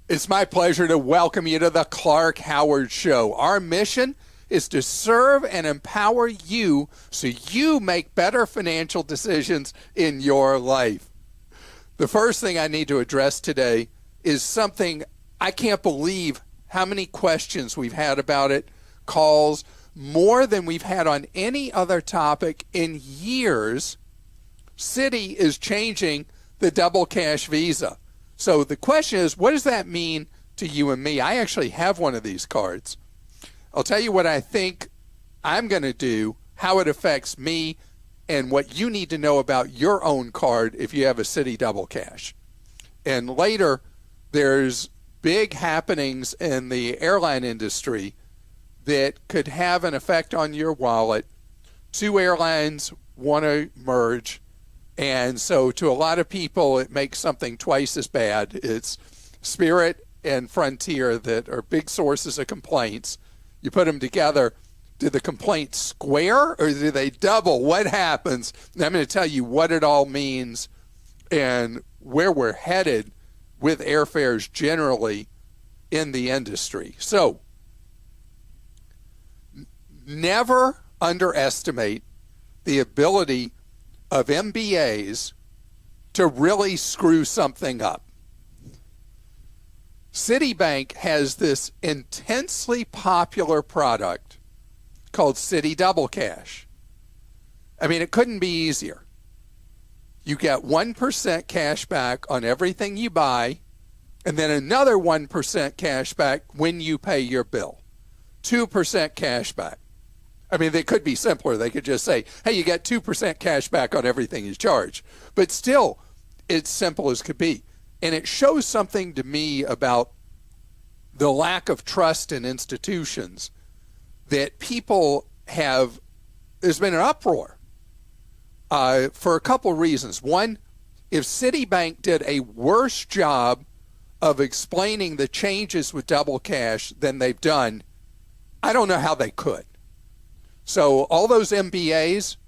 It's my pleasure to welcome you to the Clark Howard Show. Our mission is to serve and empower you so you make better financial decisions in your life. The first thing I need to address today is something I can't believe how many questions we've had about it, calls, more than we've had on any other topic in years. Citi is changing the Double Cash Visa. So the question is, what does that mean to you and me? I actually have one of these cards. I'll tell you what I think I'm going to do, how it affects me, and what you need to know about your own card if you have a Citi Double Cash. And later, there's big happenings in the airline industry that could have an effect on your wallet. Two airlines want to merge. And so to a lot of people, it makes something twice as bad. It's Spirit and Frontier that are big sources of complaints. You put them together, do the complaints square or do they double? What happens? And I'm going to tell you what it all means and where we're headed with airfares generally in the industry. So never underestimate the ability of MBAs to really screw something up. Citibank has this intensely popular product called Citi Double Cash. I mean, it couldn't be easier. You get 1% cash back on everything you buy, and then another 1% cash back when you pay your bill. 2% cash back. I mean, they could be simpler. They could just say, hey, you get 2% cash back on everything you charge. But still, it's simple as could be. And it shows something to me about the lack of trust in institutions that people have. There's been an uproar for a couple of reasons. One, if Citibank did a worse job of explaining the changes with Double Cash than they've done, I don't know how they could. So all those MBAs,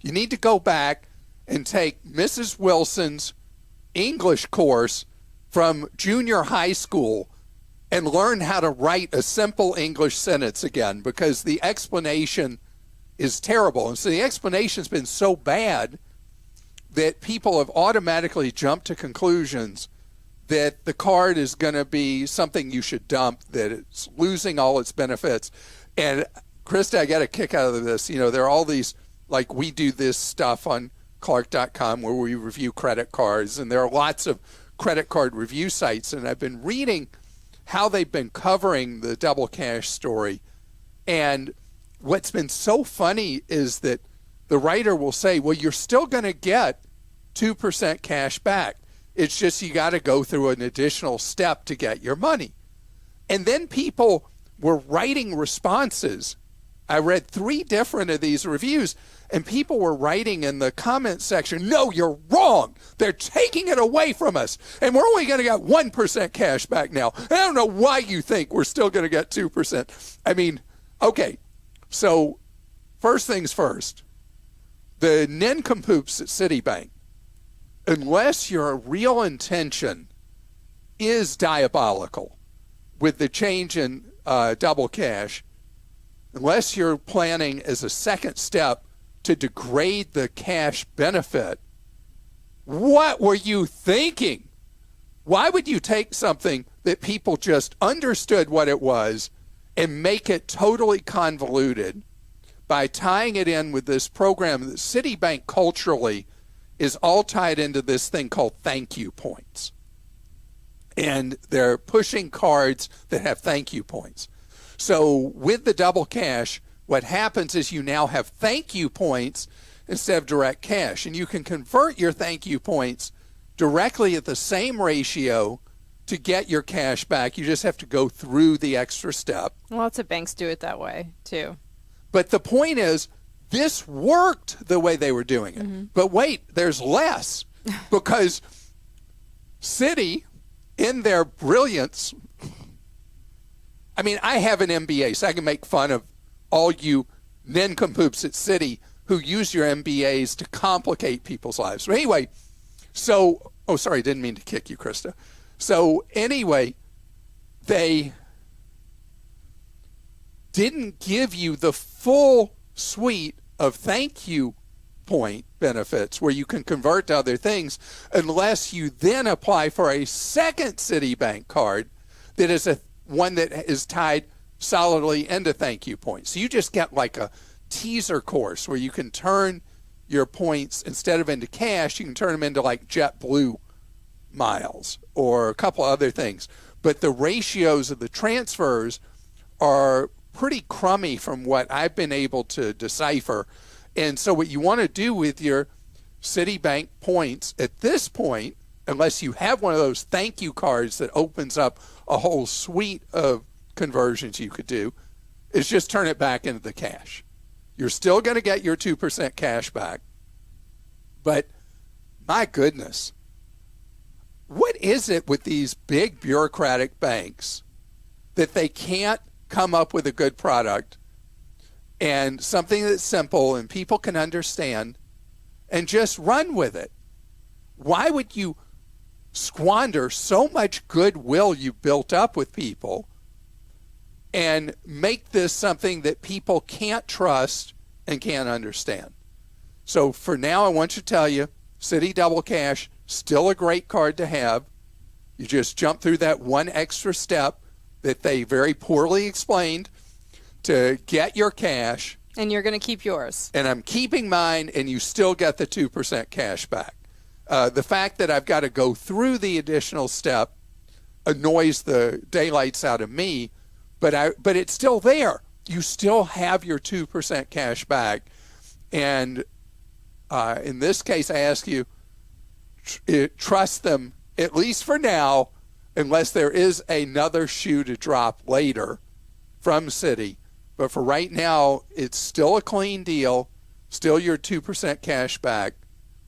you need to go back and take Mrs. Wilson's English course from junior high school and learn how to write a simple English sentence again, because the explanation is terrible. And so the explanation's been so bad that people have automatically jumped to conclusions that the card is going to be something you should dump, that it's losing all its benefits. And Christa, I got a kick out of this. You know, there are all these, like we do this stuff on Clark.com where we review credit cards, and there are lots of credit card review sites. And I've been reading how they've been covering the Double Cash story. And what's been so funny is that the writer will say, well, you're still going to get 2% cash back. It's just you got to go through an additional step to get your money. And then people were writing responses. I read 3 different of these reviews, and people were writing in the comment section, no, you're wrong. They're taking it away from us, and we're only going to get 1% cash back now. And I don't know why you think we're still going to get 2%. I mean, okay, so first things first, the nincompoops at Citibank, unless your real intention is diabolical with the change in Double Cash, unless you're planning as a second step to degrade the cash benefit, what were you thinking? Why would you take something that people just understood what it was and make it totally convoluted by tying it in with this program that Citibank culturally is all tied into this thing called thank you points? And they're pushing cards that have thank you points. So with the Double Cash, what happens is you now have thank you points instead of direct cash. And you can convert your thank you points directly at the same ratio to get your cash back. You just have to go through the extra step. Lots of banks do it that way, too. But the point is, this worked the way they were doing it. Mm-hmm. But wait, there's less. Because Citi, in their brilliance, I mean, I have an MBA, so I can make fun of all you nincompoops at Citi who use your MBAs to complicate people's lives. But anyway, so, oh, sorry, didn't mean to kick you, Christa. So anyway, they didn't give you the full suite of thank you point benefits where you can convert to other things unless you then apply for a second Citibank card that is one that is tied solidly into thank you points. So you just get like a teaser course where you can turn your points, instead of into cash, you can turn them into like JetBlue miles or a couple other things. But the ratios of the transfers are pretty crummy from what I've been able to decipher. And so what you want to do with your Citibank points at this point, unless you have one of those thank you cards that opens up a whole suite of conversions you could do, is just turn it back into the cash. You're still going to get your 2% cash back. But my goodness, what is it with these big bureaucratic banks that they can't come up with a good product and something that's simple and people can understand and just run with it? Why would you squander so much goodwill you built up with people and make this something that people can't trust and can't understand? So for now, I want to tell you, Citi Double Cash, still a great card to have. You just jump through that one extra step that they very poorly explained to get your cash. And you're going to keep yours. And I'm keeping mine, and you still get the 2% cash back. The fact that I've got to go through the additional step annoys the daylights out of me, but it's still there. You still have your 2% cash back. And in this case, I ask you, trust them, at least for now, unless there is another shoe to drop later from Citi. But for right now, it's still a clean deal, still your 2% cash back,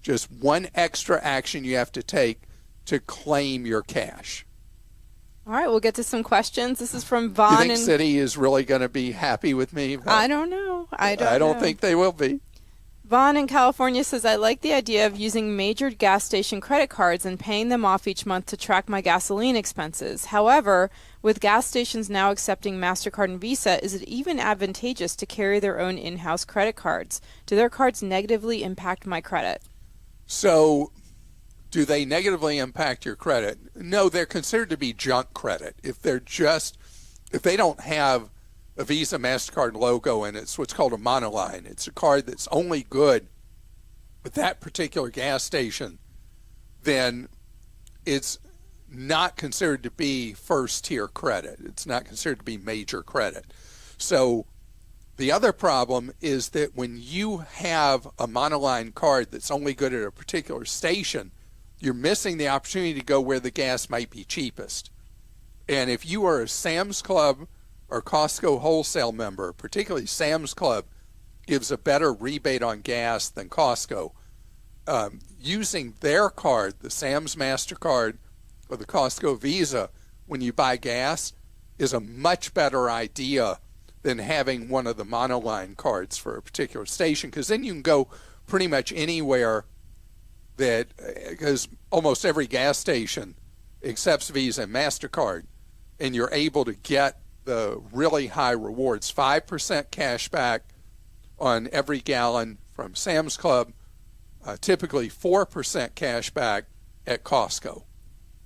just one extra action you have to take to claim your cash. All right, we'll get to some questions. This is from Vaughn. You think Citi is really going to be happy with me? I don't know. I don't think they will be. Vaughn in California says, I like the idea of using major gas station credit cards and paying them off each month to track my gasoline expenses. However, with gas stations now accepting MasterCard and Visa, is it even advantageous to carry their own in-house credit cards? Do their cards negatively impact my credit? So, do they negatively impact your credit? No, they're considered to be junk credit. If they don't have a Visa, MasterCard logo, and it's what's called a monoline. It's a card that's only good with that particular gas station, then it's not considered to be first-tier credit. It's not considered to be major credit. So the other problem is that when you have a monoline card that's only good at a particular station, you're missing the opportunity to go where the gas might be cheapest. And if you are a Sam's Club or Costco wholesale member, particularly Sam's Club gives a better rebate on gas than Costco. Using their card, the Sam's MasterCard or the Costco Visa, when you buy gas is a much better idea than having one of the monoline cards for a particular station, because then you can go pretty much anywhere because almost every gas station accepts Visa and MasterCard, and you're able to get the really high rewards, 5% cash back on every gallon from Sam's Club, typically 4% cash back at Costco.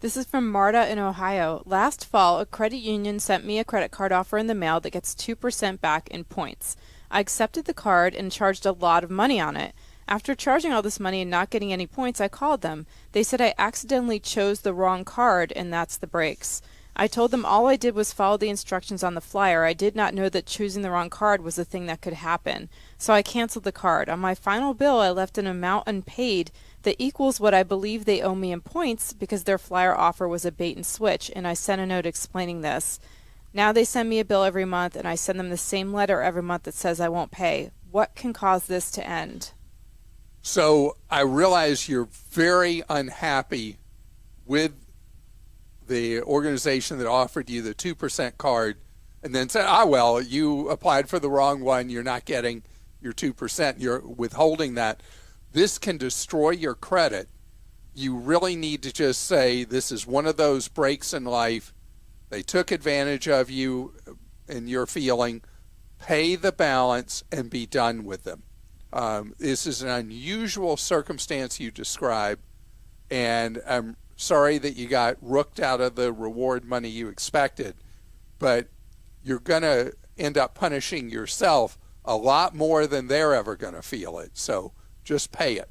This is from Marta in Ohio. Last fall, a credit union sent me a credit card offer in the mail that gets 2% back in points. I accepted the card and charged a lot of money on it. After charging all this money and not getting any points, I called them. They said I accidentally chose the wrong card, and that's the breaks. I told them all I did was follow the instructions on the flyer. I did not know that choosing the wrong card was a thing that could happen. So I canceled the card. On my final bill, I left an amount unpaid that equals what I believe they owe me in points because their flyer offer was a bait and switch, and I sent a note explaining this. Now they send me a bill every month, and I send them the same letter every month that says I won't pay. What can cause this to end? So I realize you're very unhappy with the organization that offered you the 2% card and then said, well, you applied for the wrong one. You're not getting your 2%. You're withholding that. This can destroy your credit. You really need to just say, this is one of those breaks in life. They took advantage of you and your feeling. Pay the balance and be done with them. This is an unusual circumstance you describe, and I'm sorry that you got rooked out of the reward money you expected, but you're going to end up punishing yourself a lot more than they're ever going to feel it. So just pay it.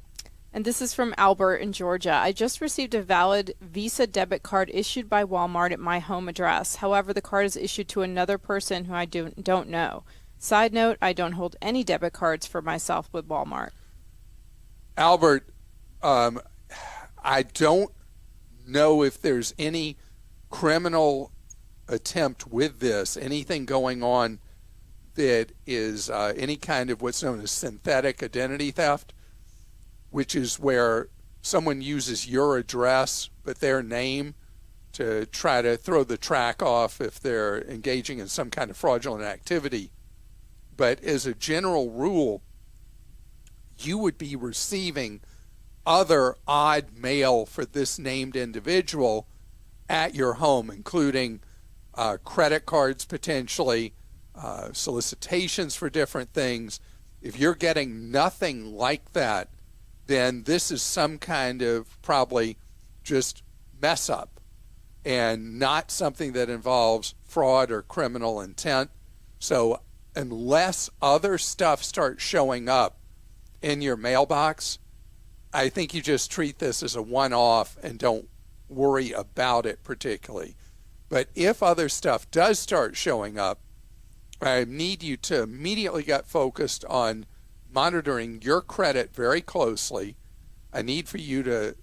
And this is from Albert in Georgia. I just received a valid Visa debit card issued by Walmart at my home address. However, the card is issued to another person who I don't know. Side note, I don't hold any debit cards for myself with Walmart. Albert, I don't know if there's any criminal attempt with this, anything going on that is any kind of what's known as synthetic identity theft, which is where someone uses your address but their name to try to throw the track off if they're engaging in some kind of fraudulent activity. But as a general rule, you would be receiving other odd mail for this named individual at your home, including credit cards potentially, solicitations for different things. If you're getting nothing like that, then this is some kind of probably just mess up and not something that involves fraud or criminal intent. So unless other stuff starts showing up in your mailbox, I think you just treat this as a one-off and don't worry about it particularly. But if other stuff does start showing up, I need you to immediately get focused on monitoring your credit very closely. I need for you to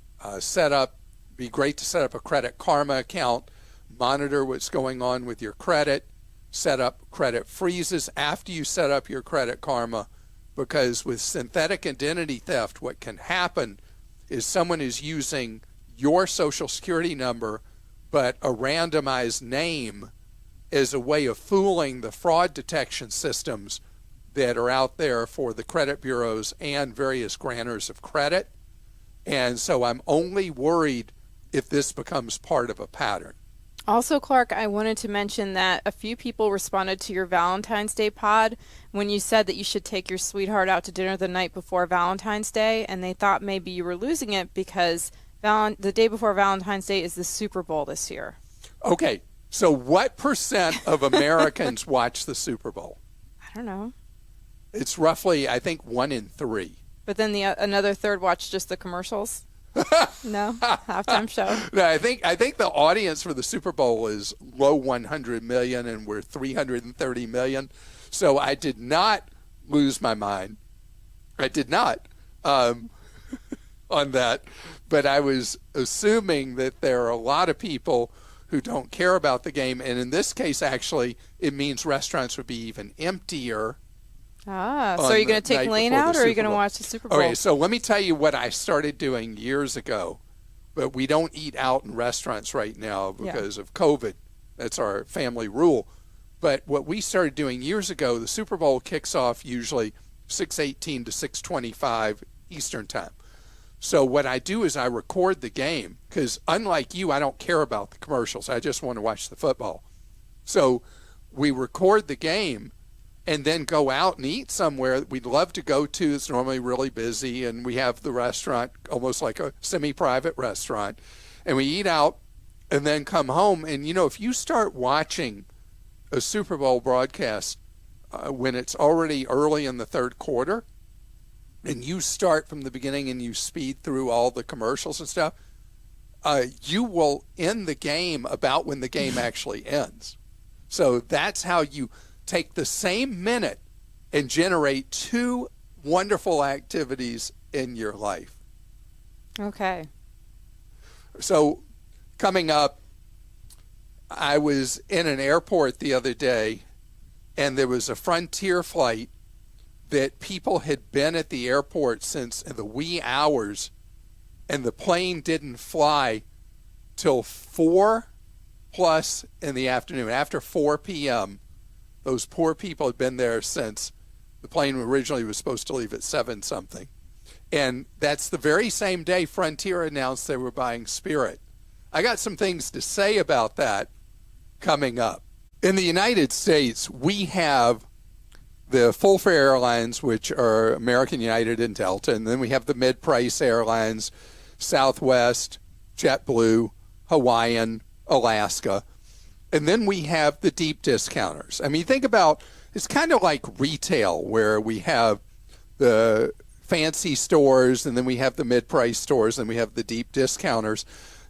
be great to set up a Credit Karma account, monitor what's going on with your credit, set up credit freezes after you set up your Credit Karma, because with synthetic identity theft, what can happen is someone is using your social security number but a randomized name as a way of fooling the fraud detection systems that are out there for the credit bureaus and various grantors of credit. And so I'm only worried if this becomes part of a pattern. Also, Clark, I wanted to mention that a few people responded to your Valentine's Day pod when you said that you should take your sweetheart out to dinner the night before Valentine's Day, and they thought maybe you were losing it because the day before Valentine's Day is the Super Bowl this year. Okay, so what % of Americans watch the Super Bowl? I don't know. It's roughly, I think, 1 in 3. But then another third watch just the commercials? No? Halftime show? No, I think the audience for the Super Bowl is low 100 million, and we're 330 million. So I did not lose my mind. I did not on that. But I was assuming that there are a lot of people who don't care about the game. And in this case, actually, it means restaurants would be even emptier. So are you going to take Lane out, or are you going to watch the Super Bowl? Okay, so let me tell you what I started doing years ago. But we don't eat out in restaurants right now because of COVID. That's our family rule. But what we started doing years ago, the Super Bowl kicks off usually 6:18 to 6:25 Eastern time. So what I do is I record the game because, unlike you, I don't care about the commercials. I just want to watch the football. So we record the game and then go out and eat somewhere that we'd love to go to. It's normally really busy, and we have the restaurant almost like a semi-private restaurant. And we eat out and then come home. And, you know, if you start watching a Super Bowl broadcast when it's already early in the third quarter, and you start from the beginning and you speed through all the commercials and stuff, you will end the game about when the game actually ends. So that's how you take the same minute and generate 2 wonderful activities in your life. Okay. So coming up, I was in an airport the other day, and there was a Frontier flight that people had been at the airport since the wee hours, and the plane didn't fly till 4+ in the afternoon. After 4 p.m., those poor people had been there since the plane originally was supposed to leave at 7-something. And that's the very same day Frontier announced they were buying Spirit. I got some things to say about that, coming up. In the United States, we have the full-fare airlines, which are American, United, and Delta, and then we have the mid-price airlines, Southwest, JetBlue, Hawaiian, Alaska, and then we have the deep discounters. I mean, think about, it's kind of like retail, where we have the fancy stores, and then we have the mid-price stores, and we have the deep discounters.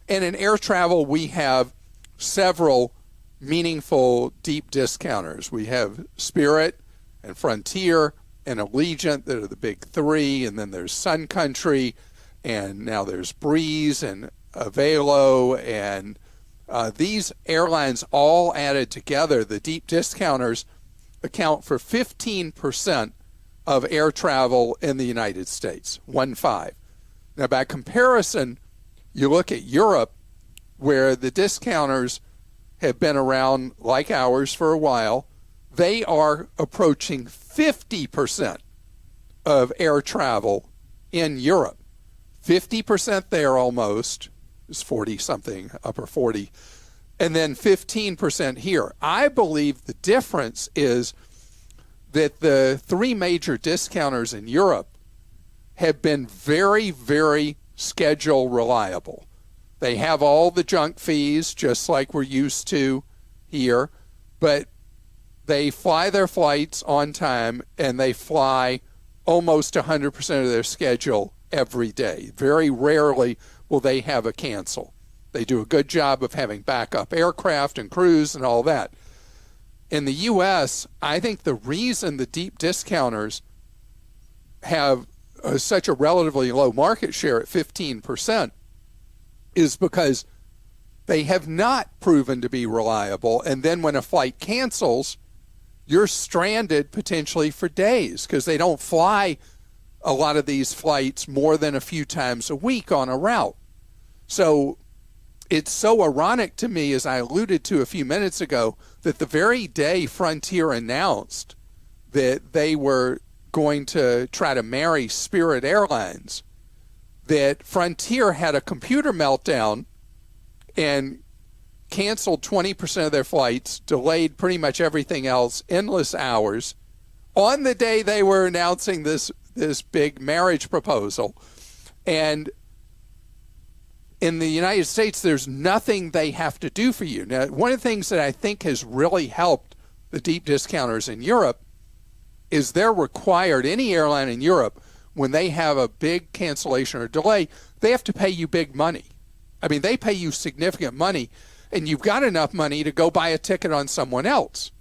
And in air travel, we have several meaningful deep discounters. We have Spirit and Frontier and Allegiant that are the big three, and then there's Sun Country, and now there's Breeze and Avelo, and these airlines all added together, the deep discounters account for 15% of air travel in the United States, 1-5. Now, by comparison, you look at Europe, where the discounters have been around like ours for a while. They are approaching 50% of air travel in Europe. 50% there almost, is 40-something, upper 40, and then 15% here. I believe the difference is that the three major discounters in Europe have been very, very schedule reliable. They have all the junk fees, just like we're used to here, but they fly their flights on time, and they fly almost 100% of their schedule every day. Very rarely will they have a cancel. They do a good job of having backup aircraft and crews and all that. In the U.S., I think the reason the deep discounters have such a relatively low market share at 15% is because they have not proven to be reliable. And then when a flight cancels, you're stranded potentially for days because they don't fly a lot of these flights more than a few times a week on a route. So it's so ironic to me, as I alluded to a few minutes ago, that the very day Frontier announced that they were going to try to marry Spirit Airlines, that Frontier had a computer meltdown and canceled 20% of their flights, delayed pretty much everything else, endless hours, on the day they were announcing this big marriage proposal. And in the United States, there's nothing they have to do for you. Now, one of the things that I think has really helped the deep discounters in Europe is they're required, any airline in Europe, when they have a big cancellation or delay, they have to pay you big money. I mean, they pay you significant money, and you've got enough money to go buy a ticket on someone else.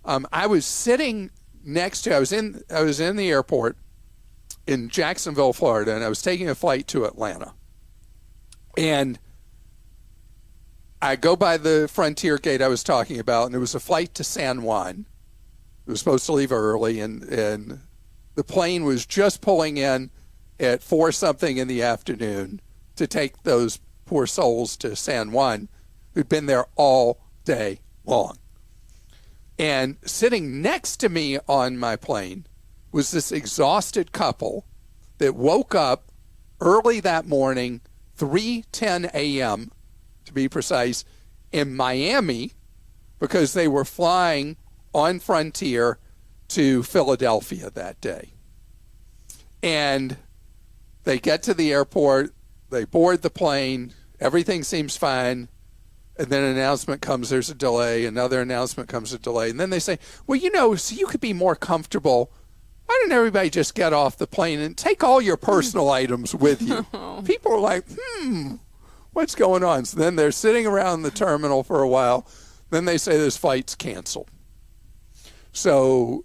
I was sitting next to, I was in the airport in Jacksonville, Florida, and I was taking a flight to Atlanta. And I go by the Frontier gate I was talking about, and it was a flight to San Juan. It was supposed to leave early, and the plane was just pulling in at 4-something in the afternoon to take those poor souls to San Juan who'd been there all day long. And sitting next to me on my plane was this exhausted couple that woke up early that morning, 3:10 a.m. to be precise, in Miami, because they were flying on Frontier to Philadelphia that day. And they get to the airport, they board the plane, everything seems fine, and then an announcement comes, there's a delay, another announcement comes, a delay, and then they say, well, so you could be more comfortable, why don't everybody just get off the plane and take all your personal items with you? People are like, what's going on? So then they're sitting around the terminal for a while, then they say this flight's canceled. So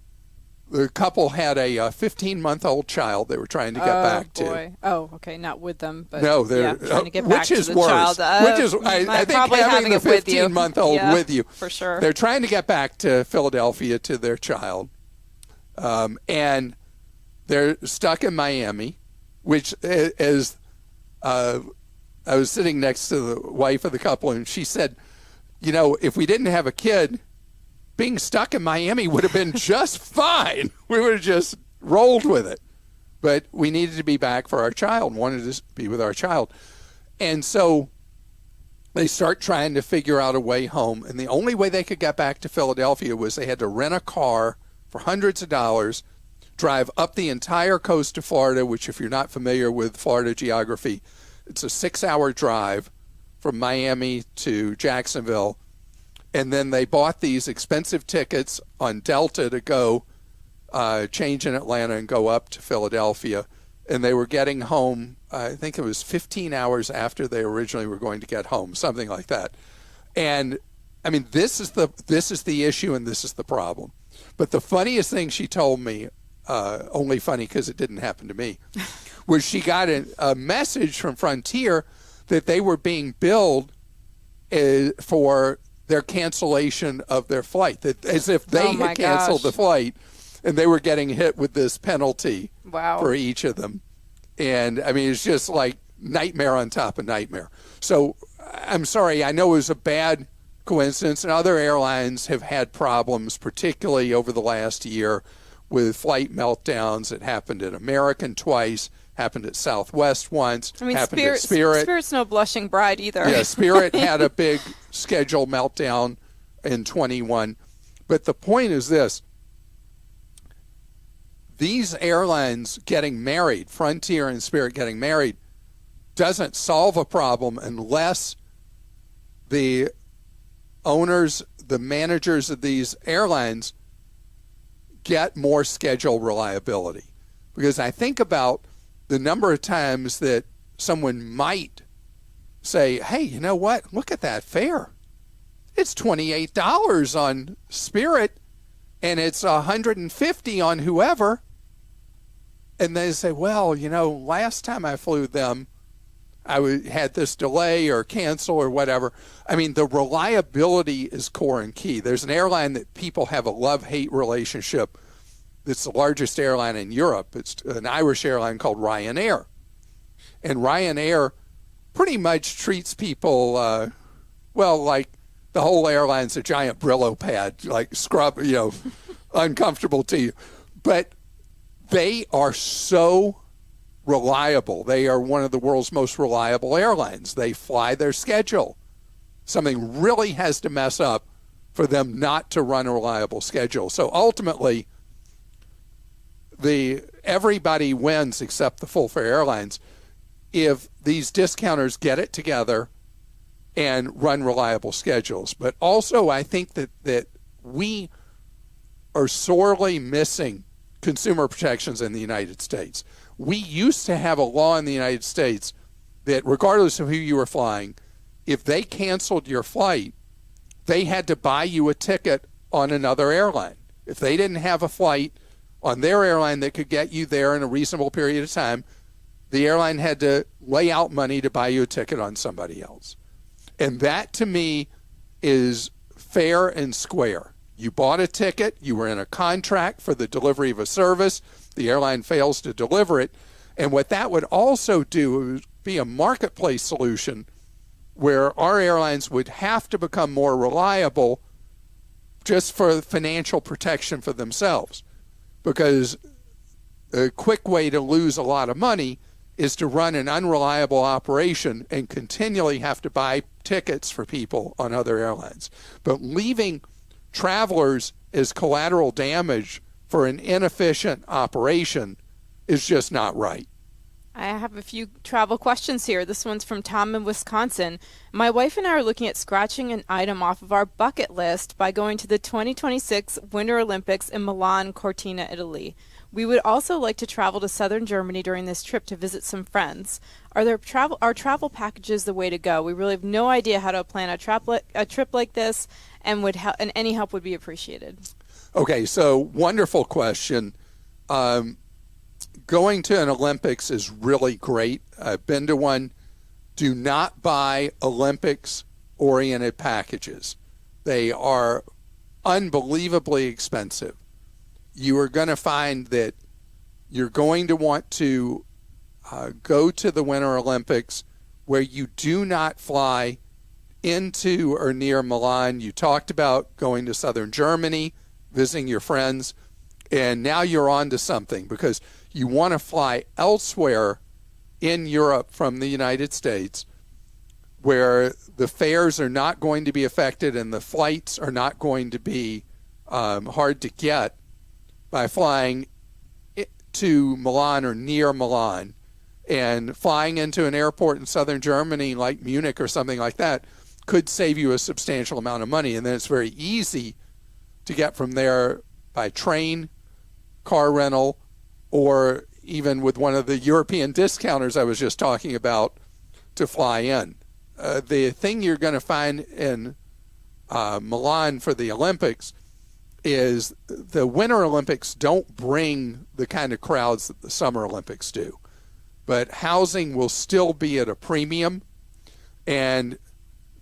the couple had a 15-month-old child they were trying to get back to. Oh, okay, not with them, but no, they're trying to get back which to is the worse. child. Which is, I think having the 15-month-old with you, for sure. They're trying to get back to Philadelphia to their child, and they're stuck in Miami, which is. I was sitting next to the wife of the couple, and she said, if we didn't have a kid, being stuck in Miami would have been just fine. We would have just rolled with it. But we needed to be back for our child, wanted to be with our child. And so They start trying to figure out a way home, and the only way they could get back to Philadelphia was they had to rent a car for hundreds of dollars, drive up the entire coast of Florida, which if you're not familiar with Florida geography, it's a 6-hour drive from Miami to Jacksonville. And then they bought these expensive tickets on Delta to go change in Atlanta and go up to Philadelphia. And they were getting home, I think it was 15 hours after they originally were going to get home, something like that. And I mean, this is the issue, and this is the problem. But the funniest thing she told me, only funny because it didn't happen to me, was she got a message from Frontier that they were being billed for their cancellation of their flight, that as if they had canceled the flight, and they were getting hit with this penalty for each of them. And I mean, it's just like nightmare on top of nightmare. So I'm sorry, I know it was a bad coincidence, and other airlines have had problems, particularly over the last year, with flight meltdowns. It happened at American twice, happened at Southwest once, I mean, happened at Spirit. Spirit's no blushing bride either. Yeah, Spirit had a big schedule meltdown in 21. But the point is this. These airlines getting married, Frontier and Spirit getting married, doesn't solve a problem unless the owners, the managers of these airlines get more schedule reliability. Because I think about the number of times that someone might say, hey, you know what? Look at that fare. It's $28 on Spirit, and it's $150 on whoever. And they say, well, you know, last time I flew them, I had this delay or cancel or whatever. I mean, the reliability is core and key. There's an airline that people have a love-hate relationship. It's the largest airline in Europe. It's an Irish airline called Ryanair. And Ryanair pretty much treats people, well, like the whole airline's a giant Brillo pad, like scrub, you know, uncomfortable to you. But they are so reliable. They are one of the world's most reliable airlines. They fly their schedule. Something really has to mess up for them not to run a reliable schedule. So ultimately, everybody wins except the full fare airlines if these discounters get it together and run reliable schedules. But also, I think that we are sorely missing consumer protections in the United States. We used to have a law in the United States that regardless of who you were flying, if they canceled your flight, they had to buy you a ticket on another airline. If they didn't have a flight on their airline that could get you there in a reasonable period of time, the airline had to lay out money to buy you a ticket on somebody else. And that, to me, is fair and square. You bought a ticket, you were in a contract for the delivery of a service, the airline fails to deliver it, and what that would also do would be a marketplace solution where our airlines would have to become more reliable just for financial protection for themselves. Because a quick way to lose a lot of money is to run an unreliable operation and continually have to buy tickets for people on other airlines. But leaving travelers as collateral damage for an inefficient operation is just not right. I have a few travel questions here. This one's from Tom in Wisconsin. My wife and I are looking at scratching an item off of our bucket list by going to the 2026 Winter Olympics in Milan, Cortina, Italy. We would also like to travel to southern Germany during this trip to visit some friends. Are travel packages the way to go? We really have no idea how to plan a trip like this, and any help would be appreciated. Okay, so wonderful question. Going to an Olympics is really great. I've been to one. Do not buy Olympics-oriented packages. They are unbelievably expensive. You are going to find that you're going to want to go to the Winter Olympics where you do not fly into or near Milan. You talked about going to southern Germany, visiting your friends, and now you're on to something because you want to fly elsewhere in Europe from the United States where the fares are not going to be affected and the flights are not going to be hard to get by flying to Milan or near Milan, and flying into an airport in southern Germany like Munich or something like that could save you a substantial amount of money. And then it's very easy to get from there by train, car rental, or even with one of the European discounters I was just talking about to fly in. The thing you're going to find in Milan for the Olympics is the Winter Olympics don't bring the kind of crowds that the Summer Olympics do. But housing will still be at a premium, and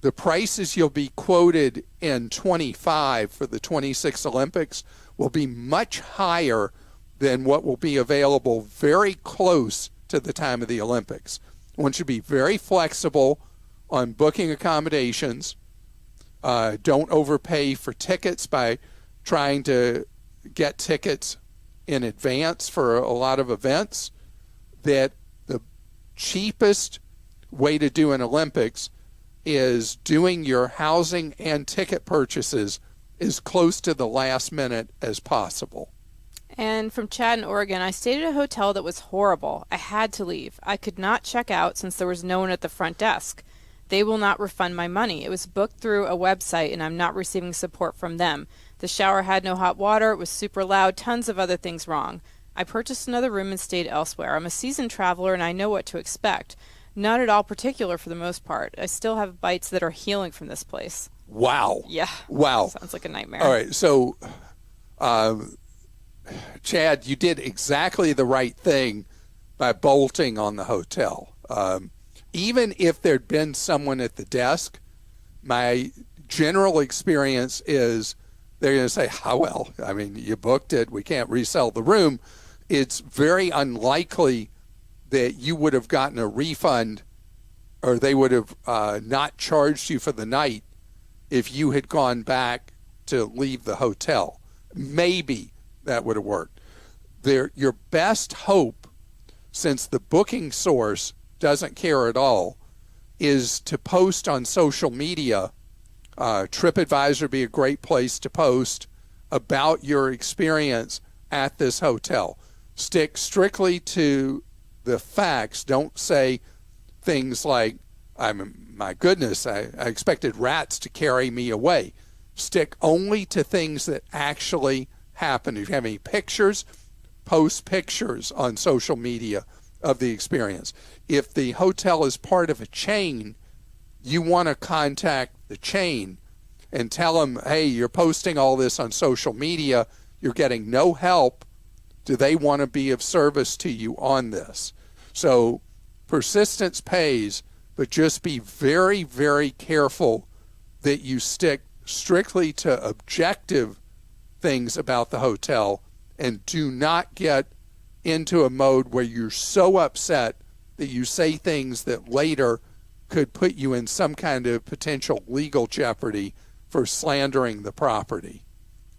the prices you'll be quoted in 25 for the 26 Olympics will be much higher than what will be available very close to the time of the Olympics. One should be very flexible on booking accommodations. Don't overpay for tickets by trying to get tickets in advance for a lot of events. That the cheapest way to do an Olympics is doing your housing and ticket purchases as close to the last minute as possible. And from Chad in Oregon, I stayed at a hotel that was horrible. I had to leave. I could not check out since there was no one at the front desk. They will not refund my money. It was booked through a website, and I'm not receiving support from them. The shower had no hot water. It was super loud. Tons of other things wrong. I purchased another room and stayed elsewhere. I'm a seasoned traveler, and I know what to expect. Not at all particular for the most part. I still have bites that are healing from this place. Wow. Yeah. Wow. Sounds like a nightmare. All right. So, Chad, you did exactly the right thing by bolting on the hotel. Even if there'd been someone at the desk, my general experience is they're going to say, "How well? I mean, you booked it. We can't resell the room." It's very unlikely that you would have gotten a refund, or they would have not charged you for the night if you had gone back to leave the hotel. Maybe that would have worked. Your best hope, since the booking source doesn't care at all, is to post on social media. TripAdvisor would be a great place to post about your experience at this hotel. Stick strictly to the facts. Don't say things like, my goodness, I expected rats to carry me away. Stick only to things that actually happen. If you have any pictures, post pictures on social media of the experience. If the hotel is part of a chain, you want to contact the chain and tell them, hey, you're posting all this on social media. You're getting no help. Do they want to be of service to you on this? So persistence pays, but just be very, very careful that you stick strictly to objective things about the hotel and do not get into a mode where you're so upset that you say things that later could put you in some kind of potential legal jeopardy for slandering the property.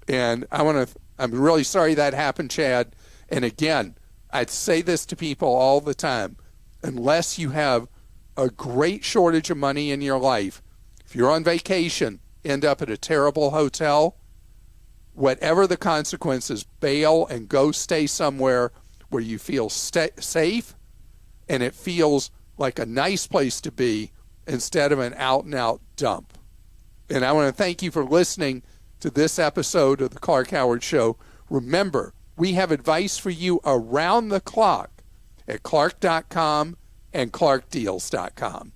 And I'm really sorry that happened, Chad. And again, I'd say this to people all the time. Unless you have a great shortage of money in your life, if you're on vacation, end up at a terrible hotel, whatever the consequences, bail and go stay somewhere where you feel safe and it feels like a nice place to be instead of an out-and-out dump. And I want to thank you for listening to this episode of the Clark Howard Show. Remember, we have advice for you around the clock at clark.com and clarkdeals.com.